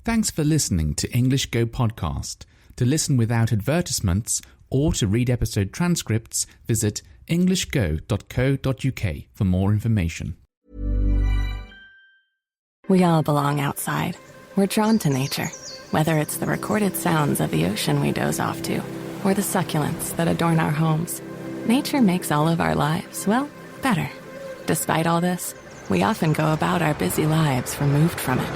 Thanks for listening to English Go Podcast. To listen without advertisements or to read episode transcripts, visit englishgo.co.uk for more information. We all belong outside. We're drawn to nature, whether it's the recorded sounds of the ocean we doze off to, or the succulents that adorn our homes. Nature makes all of our lives, well, better. Despite all this, we often go about our busy lives removed from it.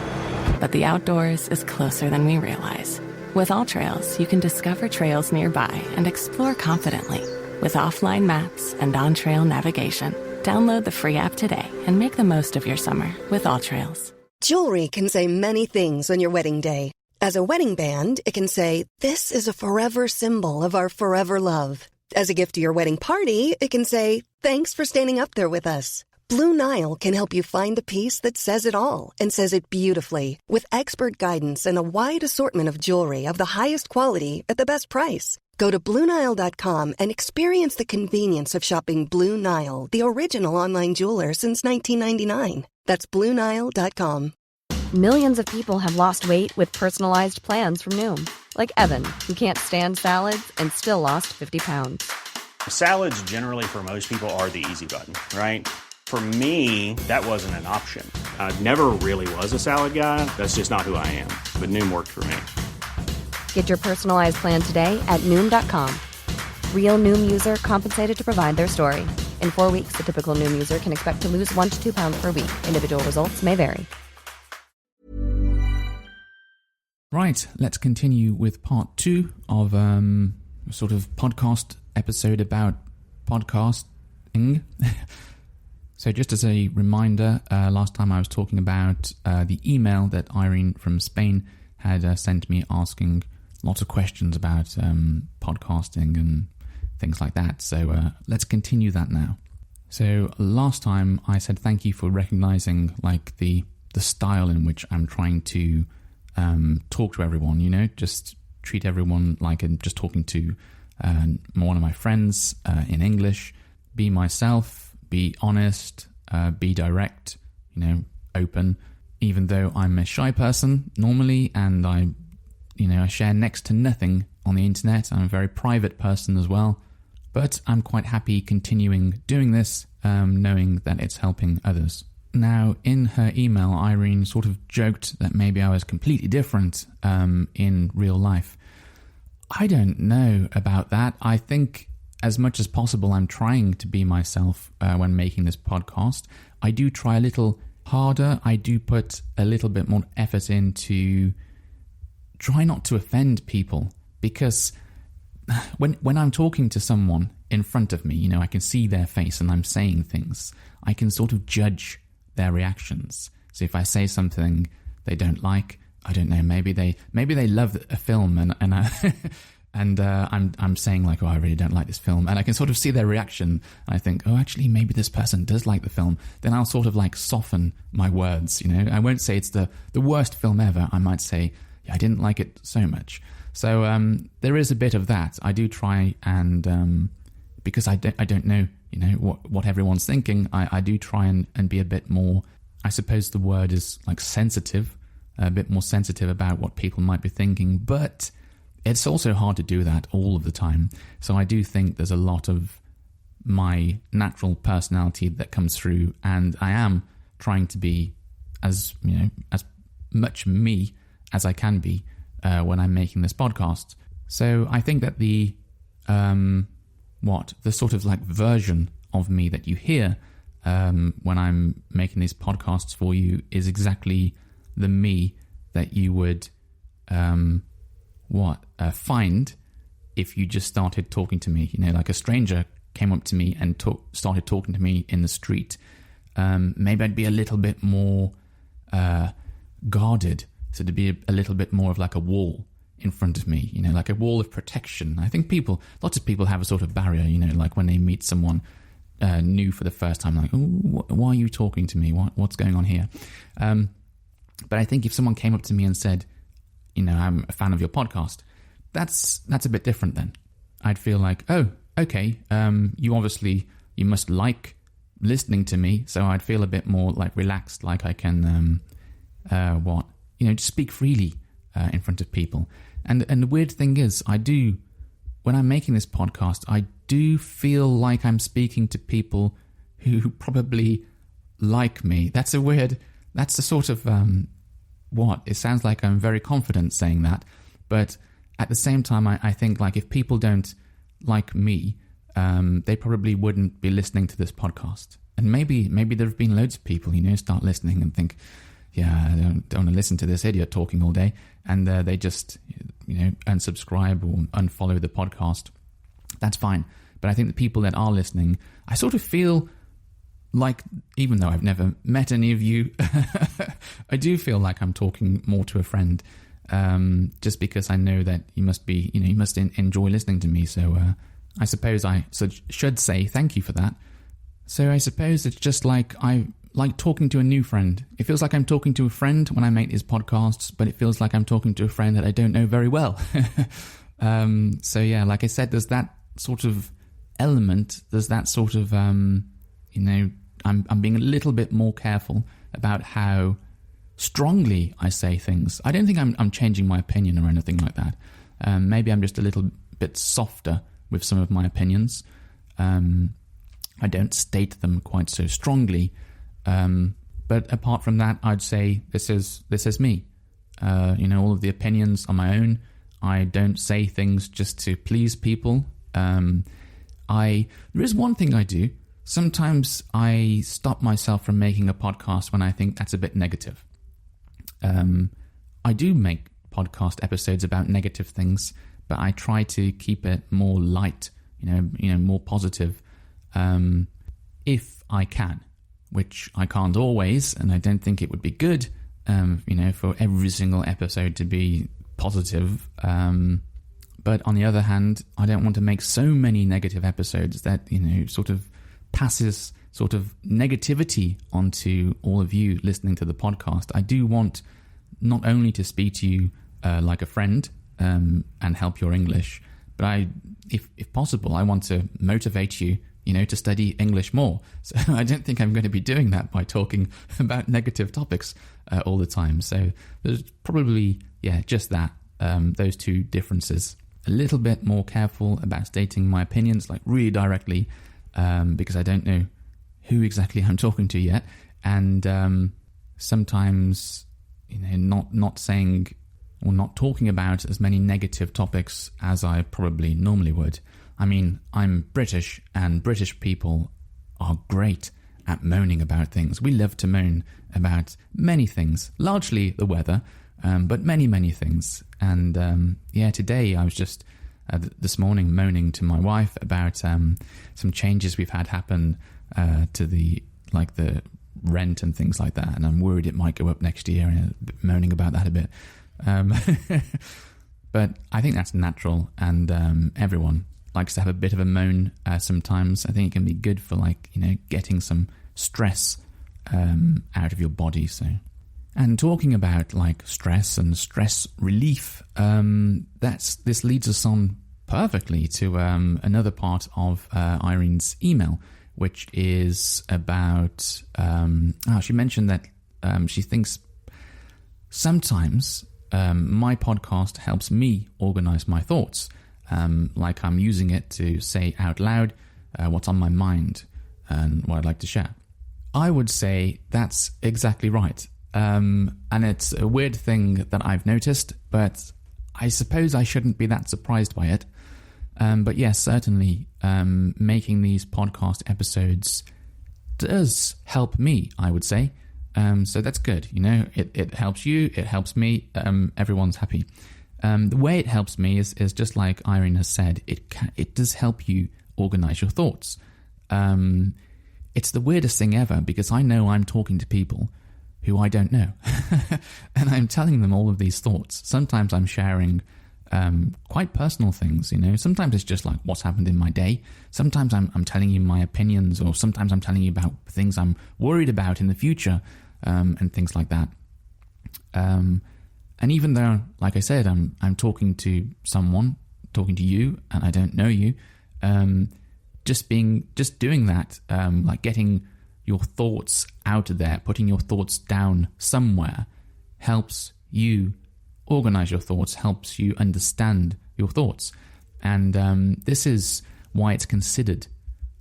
But the outdoors is closer than we realize. With AllTrails, you can discover trails nearby and explore confidently. With offline maps and on-trail navigation, download the free app today and make the most of your summer with AllTrails. Jewelry can say many things on your wedding day. As a wedding band, it can say, "This is a forever symbol of our forever love." As a gift to your wedding party, it can say, "Thanks for standing up there with us." Blue Nile can help you find the piece that says it all and says it beautifully, with expert guidance and a wide assortment of jewelry of the highest quality at the best price. Go to BlueNile.com and experience the convenience of shopping Blue Nile, the original online jeweler since 1999. That's BlueNile.com. Millions of people have lost weight with personalized plans from Noom. Like Evan, who can't stand salads and still lost 50 pounds. Salads generally for most people are the easy button, right? For me, that wasn't an option. I never really was a salad guy. That's just not who I am. But Noom worked for me. Get your personalized plan today at Noom.com. Real Noom user compensated to provide their story. In 4 weeks, the typical Noom user can expect to lose 1 to 2 pounds per week. Individual results may vary. Right, let's continue with part 2 of a sort of podcast episode about podcasting. So just as a reminder, last time I was talking about the email that Irene from Spain had sent me asking lots of questions about podcasting and things like that. So let's continue that now. So last time I said thank you for recognizing like the style in which I'm trying to talk to everyone, you know, just treat everyone like I'm just talking to one of my friends in English, be myself, be honest, be direct, you know, open, even though I'm a shy person normally and I share next to nothing on the internet. I'm a very private person as well, but I'm quite happy continuing doing this, knowing that it's helping others. Now, in her email, Irene sort of joked that maybe I was completely different in real life. I don't know about that. I think as much as possible, I'm trying to be myself when making this podcast. I do try a little harder. I do put a little bit more effort into try not to offend people, because when I'm talking to someone in front of me, you know, I can see their face and I'm saying things. I can sort of judge their reactions. So if I say something they don't like, I don't know, maybe they love a film and I'm saying like, oh, I really don't like this film, and I can sort of see their reaction, and I think, oh, actually, maybe this person does like the film. Then I'll sort of like soften my words, you know. I won't say it's the worst film ever. I might say, yeah, I didn't like it so much. So there is a bit of that. I do try, and because I don't know, you know, what everyone's thinking, I do try and be a bit more, I suppose the word is like sensitive, a bit more sensitive about what people might be thinking, but it's also hard to do that all of the time. So I do think there's a lot of my natural personality that comes through, and I am trying to be as much me as I can be when I'm making this podcast. So I think that the sort of like version of me that you hear when I'm making these podcasts for you is exactly the me that you would find if you just started talking to me. You know, like a stranger came up to me and started talking to me in the street. Maybe I'd be a little bit more guarded. So to be a little bit more of like a wall in front of me, you know, like a wall of protection. I think lots of people have a sort of barrier, you know, like when they meet someone new for the first time, like, oh, why are you talking to me? What's going on here? But I think if someone came up to me and said, you know, I'm a fan of your podcast, that's a bit different then. I'd feel like, oh, okay, you must like listening to me, so I'd feel a bit more like relaxed, like I can, to speak freely in front of people. And the weird thing is, when I'm making this podcast, I do feel like I'm speaking to people who probably like me. That's a sort of, it sounds like I'm very confident saying that, but at the same time, I think like if people don't like me, they probably wouldn't be listening to this podcast. And maybe there have been loads of people, start listening and think, yeah, I don't want to listen to this idiot talking all day, and they just, unsubscribe or unfollow the podcast. That's fine. But I think the people that are listening, I sort of feel like, even though I've never met any of you, I do feel like I'm talking more to a friend, just because I know that you must be, you must enjoy listening to me. So I suppose I should say thank you for that. So I suppose it's just like talking to a new friend. It feels like I'm talking to a friend when I make these podcasts, but it feels like I'm talking to a friend that I don't know very well. So yeah, like I said, there's that sort of element. There's that sort of, I'm being a little bit more careful about how strongly I say things. I don't think I'm changing my opinion or anything like that. Maybe I'm just a little bit softer with some of my opinions. I don't state them quite so strongly. But apart from that, I'd say this is me. All of the opinions are my own. I don't say things just to please people. There is one thing I do. Sometimes I stop myself from making a podcast when I think that's a bit negative. I do make podcast episodes about negative things, but I try to keep it more light, more positive, if I can, which I can't always, and I don't think it would be good, for every single episode to be positive. But on the other hand, I don't want to make so many negative episodes that, sort of passes sort of negativity onto all of you listening to the podcast. I do want not only to speak to you like a friend and help your English, but if possible, I want to motivate you, to study English more. So I don't think I'm going to be doing that by talking about negative topics all the time. So there's probably, just that, those two differences. A little bit more careful about stating my opinions, like really directly, because I don't know who exactly I'm talking to yet. And sometimes, not saying or not talking about as many negative topics as I probably normally would. I mean, I'm British, and British people are great at moaning about things. We love to moan about many things, largely the weather, but many, many things. And today I was just this morning moaning to my wife about some changes we've had happen to the rent and things like that. And I'm worried it might go up next year, and moaning about that a bit. But I think that's natural, and everyone likes to have a bit of a moan sometimes. I think it can be good for getting some stress out of your body. So, and talking about stress and stress relief, this leads us on perfectly to another part of Irene's email, which is about she mentioned that she thinks sometimes my podcast helps me organize my thoughts. Like I'm using it to say out loud what's on my mind and what I'd like to share. I would say that's exactly right. And it's a weird thing that I've noticed, but I suppose I shouldn't be that surprised by it. But yes, certainly making these podcast episodes does help me, I would say. So that's good. It helps you, it helps me, everyone's happy. The way it helps me is just like Irene has said, it does help you organize your thoughts. It's the weirdest thing ever, because I know I'm talking to people who I don't know. And I'm telling them all of these thoughts. Sometimes I'm sharing quite personal things, Sometimes it's just like what's happened in my day. Sometimes I'm telling you my opinions, or sometimes I'm telling you about things I'm worried about in the future, and things like that. And even though, like I said, I'm talking to someone, talking to you, and I don't know you, just doing that, getting your thoughts out there, putting your thoughts down somewhere, helps you organize your thoughts, helps you understand your thoughts. And this is why it's considered,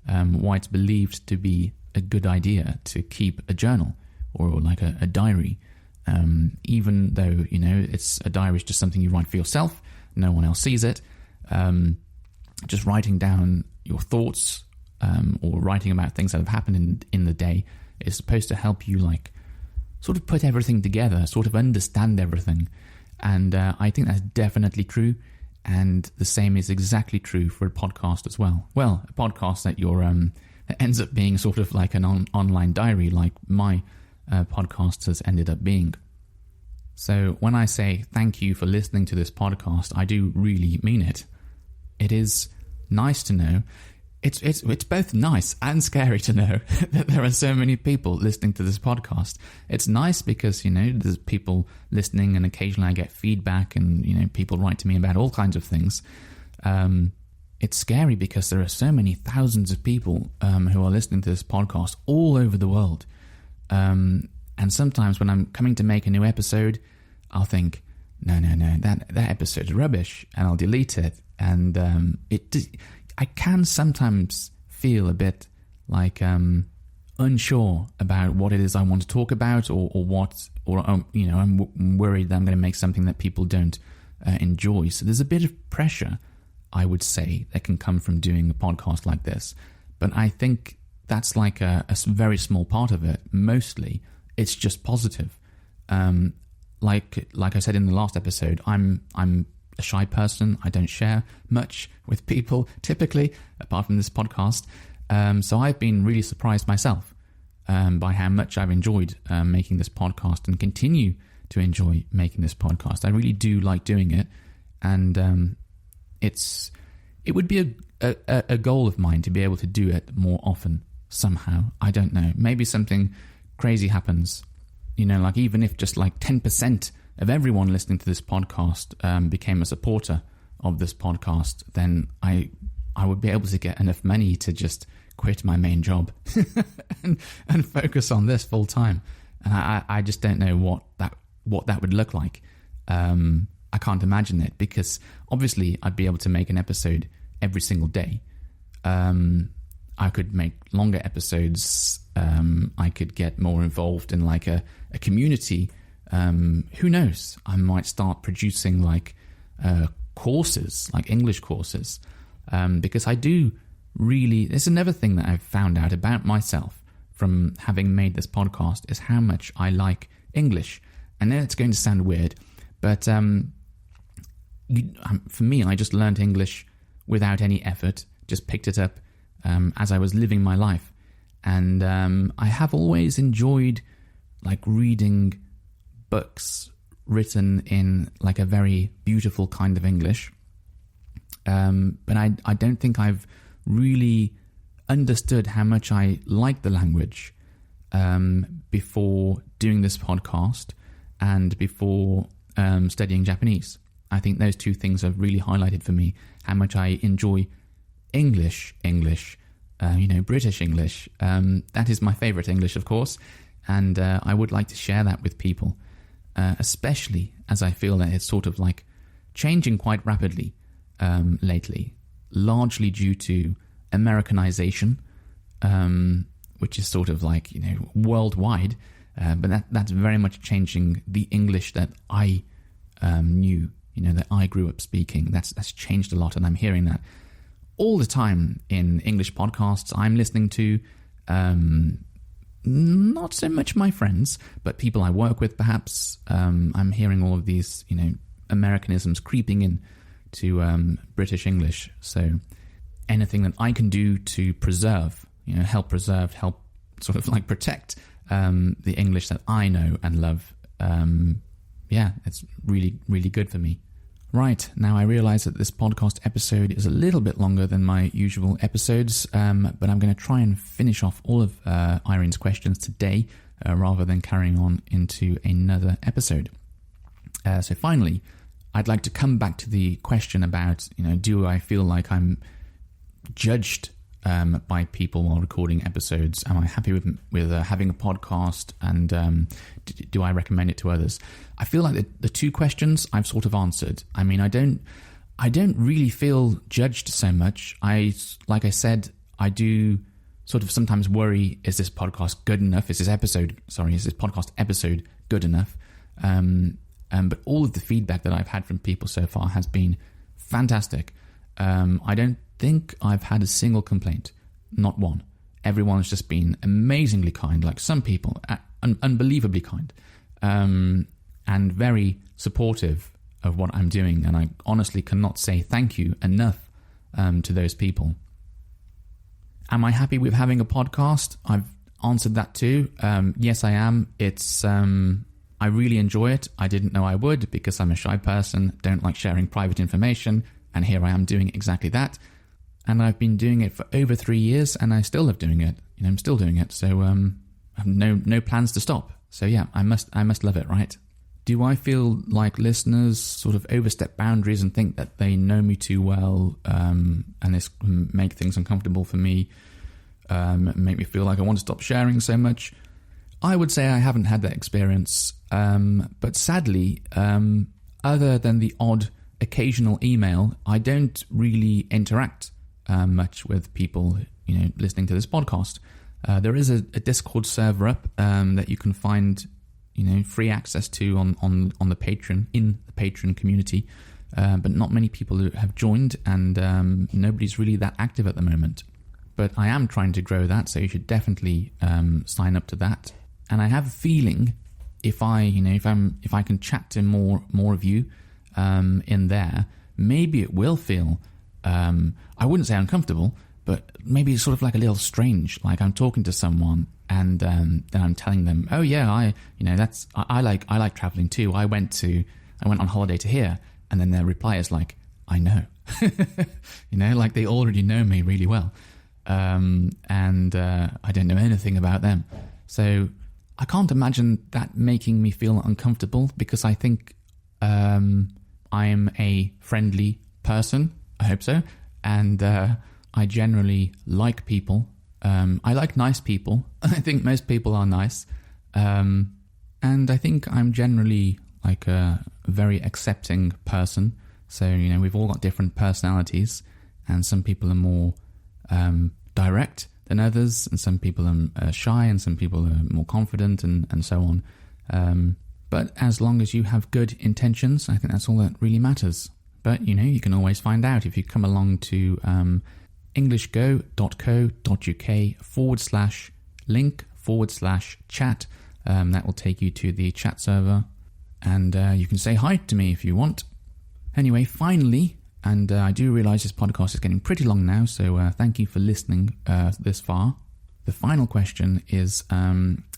why it's believed to be a good idea to keep a journal or like a diary. Even though, it's a diary is just something you write for yourself, no one else sees it. Just writing down your thoughts or writing about things that have happened in the day is supposed to help you like sort of put everything together, sort of understand everything. And I think that's definitely true. And the same is exactly true for a podcast as well. Well, a podcast that that ends up being sort of like an online diary, like my podcast has ended up being. So when I say thank you for listening to this podcast, I do really mean it. It is nice to know. It's both nice and scary to know that there are so many people listening to this podcast. It's nice because, there's people listening and occasionally I get feedback and, people write to me about all kinds of things. It's scary because there are so many thousands of people who are listening to this podcast all over the world. And sometimes when I'm coming to make a new episode, I'll think, no, that episode's rubbish, and I'll delete it. And I can sometimes feel a bit like unsure about what it is I want to talk about, or I'm worried that I'm going to make something that people don't enjoy. So there's a bit of pressure, I would say, that can come from doing a podcast like this. But I think that's like a very small part of it. Mostly, it's just positive. Like I said in the last episode, I'm a shy person. I don't share much with people, typically, apart from this podcast. So I've been really surprised myself by how much I've enjoyed making this podcast and continue to enjoy making this podcast. I really do like doing it. And it would be a goal of mine to be able to do it more often somehow. I don't know. Maybe something crazy happens. Like even if just like 10% of everyone listening to this podcast became a supporter of this podcast, then I would be able to get enough money to just quit my main job and focus on this full time. And I just don't know what that would look like. I can't imagine it, because obviously I'd be able to make an episode every single day. I could make longer episodes. I could get more involved in like a community. Who knows? I might start producing like courses, like English courses, because I do really. There's another thing that I've found out about myself from having made this podcast is how much I like English. I know it's going to sound weird, but for me, I just learned English without any effort. Just picked it up as I was living my life. And I have always enjoyed like reading books written in like a very beautiful kind of English. But I don't think I've really understood how much I like the language before doing this podcast and before studying Japanese. I think those two things have really highlighted for me how much I enjoy English, British English. That is my favorite English, of course, and I would like to share that with people, especially as I feel that it's sort of like changing quite rapidly lately, largely due to Americanization, which is sort of like, worldwide, but that's very much changing the English that I knew, that I grew up speaking. That's changed a lot, and I'm hearing that all the time in English podcasts I'm listening to. Not so much my friends, but people I work with, perhaps. I'm hearing all of these, Americanisms creeping in to British English. So anything that I can do to preserve, help sort of like protect the English that I know and love, it's really, really good for me. Right, now I realise that this podcast episode is a little bit longer than my usual episodes, but I'm going to try and finish off all of Irene's questions today rather than carrying on into another episode. So finally, I'd like to come back to the question about, do I feel like I'm judged by people while recording episodes? Am I happy with having a podcast, and do I recommend it to others? I feel like the two questions I've sort of answered. I mean, I don't really feel judged so much. Like I said, I do sort of sometimes worry, is this podcast good enough? Is this podcast episode good enough? But all of the feedback that I've had from people so far has been fantastic. I don't think I've had a single complaint, not one. Everyone has just been amazingly kind, like some people, unbelievably kind, and very supportive of what I'm doing. And I honestly cannot say thank you enough to those people. Am I happy with having a podcast? I've answered that too. Yes, I am. It's I really enjoy it. I didn't know I would, because I'm a shy person, don't like sharing private information, and here I am doing exactly that. And I've been doing it for over 3 years, and I still love doing it. I'm still doing it, so I have no plans to stop. So yeah, I must love it, right? Do I feel like listeners sort of overstep boundaries and think that they know me too well, and this can make things uncomfortable for me, make me feel like I want to stop sharing so much? I would say I haven't had that experience, but sadly, other than the odd occasional email, I don't really interact much with people, listening to this podcast. There is a Discord server up that you can find, free access to on the Patreon, in the Patreon community, but not many people have joined, and nobody's really that active at the moment. But I am trying to grow that, so you should definitely sign up to that. And I have a feeling if I can chat to more of you in there, maybe it will feel, I wouldn't say uncomfortable, but maybe sort of like a little strange. Like I'm talking to someone, and then I'm telling them, oh yeah, I like traveling too. I went on holiday to here, and then their reply is like, I know, like they already know me really well, and I don't know anything about them. So I can't imagine that making me feel uncomfortable, because I think I'm a friendly person. I hope so. And I generally like people. I like nice people. I think most people are nice. And I think I'm generally like a very accepting person. So, we've all got different personalities, and some people are more direct than others, and some people are shy, and some people are more confident, and so on. But as long as you have good intentions, I think that's all that really matters. But, you can always find out if you come along to englishgo.co.uk/link/chat. That will take you to the chat server, and you can say hi to me if you want. Anyway, finally, and I do realise this podcast is getting pretty long now, so thank you for listening this far. The final question is,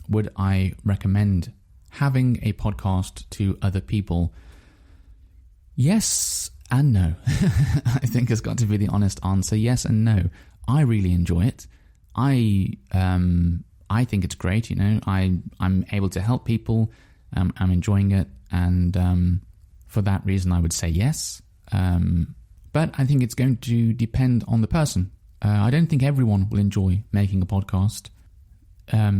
would I recommend having a podcast to other people? Yes and no. I think has got to be the honest answer. Yes and no. I really enjoy it. I think it's great. I'm able to help people. I'm enjoying it, and for that reason, I would say yes. But I think it's going to depend on the person. I don't think everyone will enjoy making a podcast,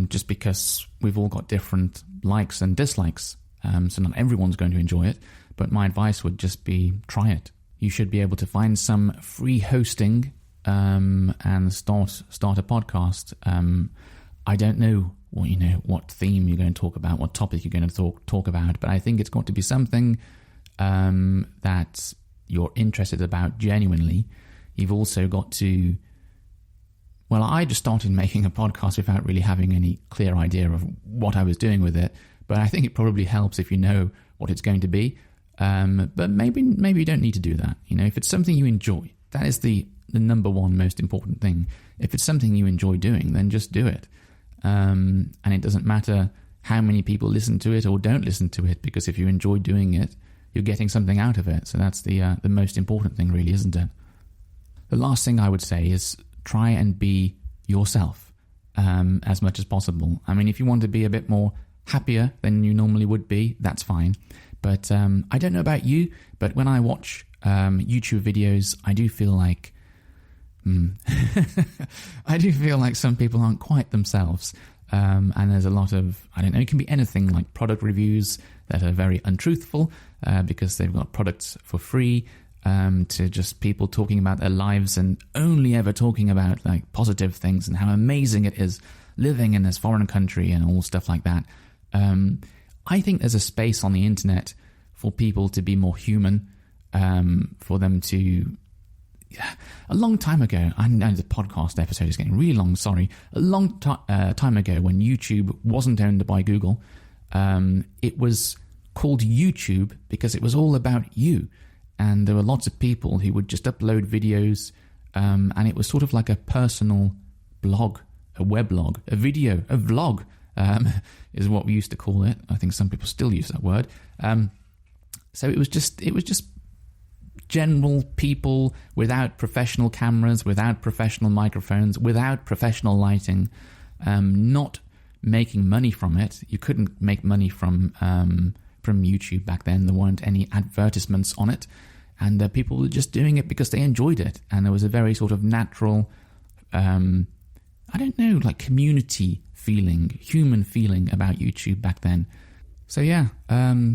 just because we've all got different likes and dislikes. So not everyone's going to enjoy it. But my advice would just be, try it. You should be able to find some free hosting and start a podcast. I don't know what theme you're going to talk about, what topic you're going to talk about, but I think it's got to be something that you're interested about genuinely. You've also got to... Well, I just started making a podcast without really having any clear idea of what I was doing with it, but I think it probably helps if you know what it's going to be. But maybe you don't need to do that. If it's something you enjoy, that is the number one most important thing. If it's something you enjoy doing, then just do it. And it doesn't matter how many people listen to it or don't listen to it, because if you enjoy doing it, you're getting something out of it. So that's the most important thing, really, isn't it? The last thing I would say is try and be yourself as much as possible. I mean, if you want to be a bit more happier than you normally would be, that's fine. But I don't know about you, but when I watch YouTube videos, I do feel like I do feel like some people aren't quite themselves. And there's a lot of, I don't know, it can be anything like product reviews that are very untruthful because they've got products for free, to just people talking about their lives and only ever talking about like positive things and how amazing it is living in this foreign country and all stuff like that. I think there's a space on the internet for people to be more human, for them to... A long time ago, I know the podcast episode is getting really long, sorry. A long time ago, when YouTube wasn't owned by Google, it was called YouTube because it was all about you. And there were lots of people who would just upload videos, and it was sort of like a personal blog, a weblog, a video, a vlog, is what we used to call it. I think some people still use that word. So it was just general people without professional cameras, without professional microphones, without professional lighting, not making money from it. You couldn't make money from YouTube back then. There weren't any advertisements on it, and people were just doing it because they enjoyed it. And there was a very sort of natural, I don't know, like community feeling, human feeling about YouTube back then. So yeah,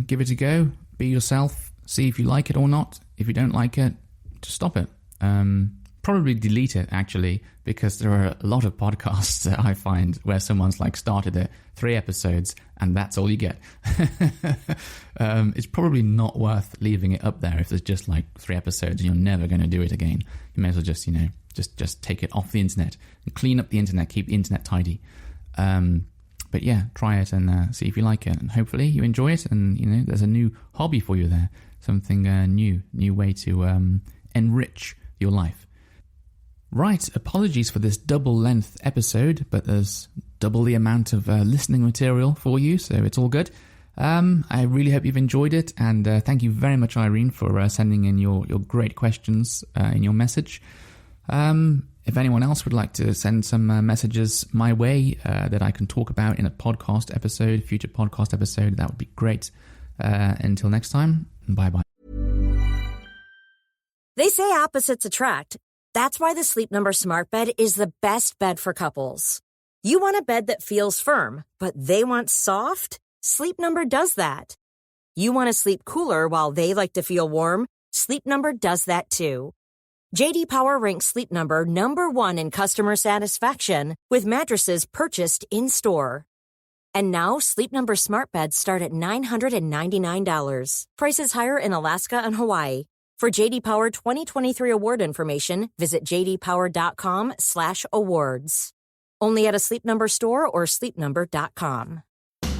give it a go. Be yourself. See if you like it or not. If you don't like it, just stop it. Probably delete it, actually, because there are a lot of podcasts that I find where someone's like started it, 3 episodes, and that's all you get. It's probably not worth leaving it up there if there's just like 3 episodes and you're never going to do it again. You may as well just, just take it off the internet and clean up the internet, keep the internet tidy. But yeah, try it and see if you like it. And hopefully you enjoy it and, there's a new hobby for you there. Something new way to enrich your life. Right, apologies for this double-length episode, but there's double the amount of listening material for you, so it's all good. I really hope you've enjoyed it, and thank you very much, Irene, for sending in your great questions in your message. If anyone else would like to send some messages my way that I can talk about in a podcast episode, future podcast episode, that would be great. Until next time, bye-bye. They say opposites attract. That's why the Sleep Number Smart Bed is the best bed for couples. You want a bed that feels firm, but they want soft? Sleep Number does that. You want to sleep cooler while they like to feel warm? Sleep Number does that too. J.D. Power ranks Sleep Number number 1 in customer satisfaction with mattresses purchased in-store. And now, Sleep Number Smart Beds start at $999. Prices higher in Alaska and Hawaii. For J.D. Power 2023 award information, visit jdpower.com/awards. Only at a Sleep Number store or sleepnumber.com.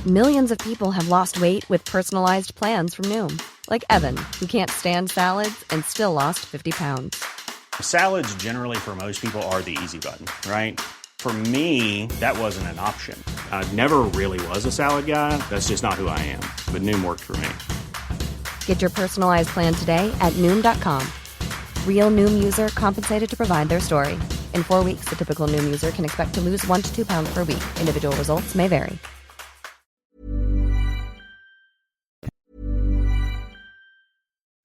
Millions of people have lost weight with personalized plans from Noom. Like Evan, who can't stand salads and still lost 50 pounds. Salads generally for most people are the easy button, right? For me, that wasn't an option. I never really was a salad guy. That's just not who I am. But Noom worked for me. Get your personalized plan today at Noom.com. Real Noom user compensated to provide their story. In 4 weeks, the typical Noom user can expect to lose 1 to 2 pounds per week. Individual results may vary.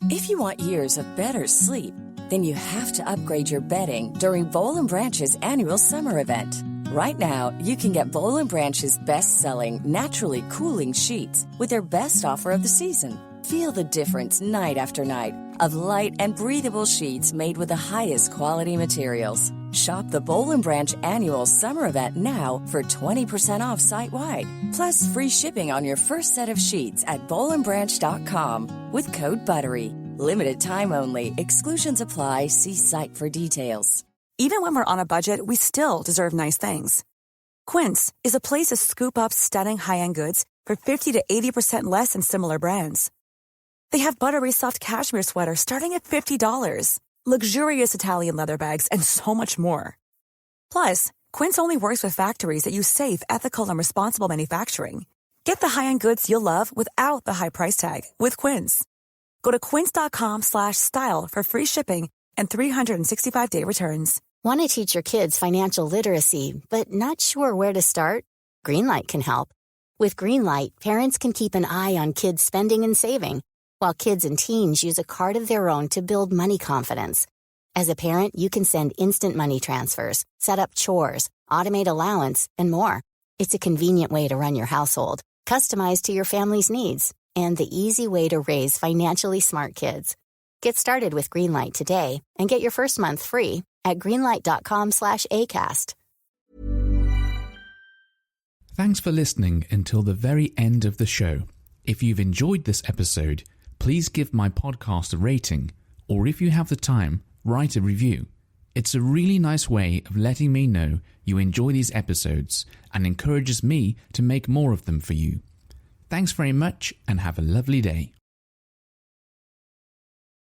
If you want years of better sleep, then you have to upgrade your bedding during Boll & Branch's annual summer event. Right now, you can get Boll & Branch's best-selling, naturally cooling sheets with their best offer of the season. Feel the difference night after night of light and breathable sheets made with the highest quality materials. Shop the Boll & Branch annual summer event now for 20% off site-wide. Plus free shipping on your first set of sheets at bollandbranch.com with code BUTTERY. Limited time only. Exclusions apply. See site for details. Even when we're on a budget, we still deserve nice things. Quince is a place to scoop up stunning high-end goods for 50 to 80% less than similar brands. They have buttery soft cashmere sweaters starting at $50, luxurious Italian leather bags, and so much more. Plus, Quince only works with factories that use safe, ethical, and responsible manufacturing. Get the high-end goods you'll love without the high price tag with Quince. Go to quince.com/style for free shipping and 365-day returns. Want to teach your kids financial literacy, but not sure where to start? Greenlight can help. With Greenlight, parents can keep an eye on kids' spending and saving, while kids and teens use a card of their own to build money confidence. As a parent, you can send instant money transfers, set up chores, automate allowance, and more. It's a convenient way to run your household, customized to your family's needs, and the easy way to raise financially smart kids. Get started with Greenlight today and get your first month free at greenlight.com/ACAST. Thanks for listening until the very end of the show. If you've enjoyed this episode, please give my podcast a rating, or if you have the time, write a review. It's a really nice way of letting me know you enjoy these episodes and encourages me to make more of them for you. Thanks very much and have a lovely day.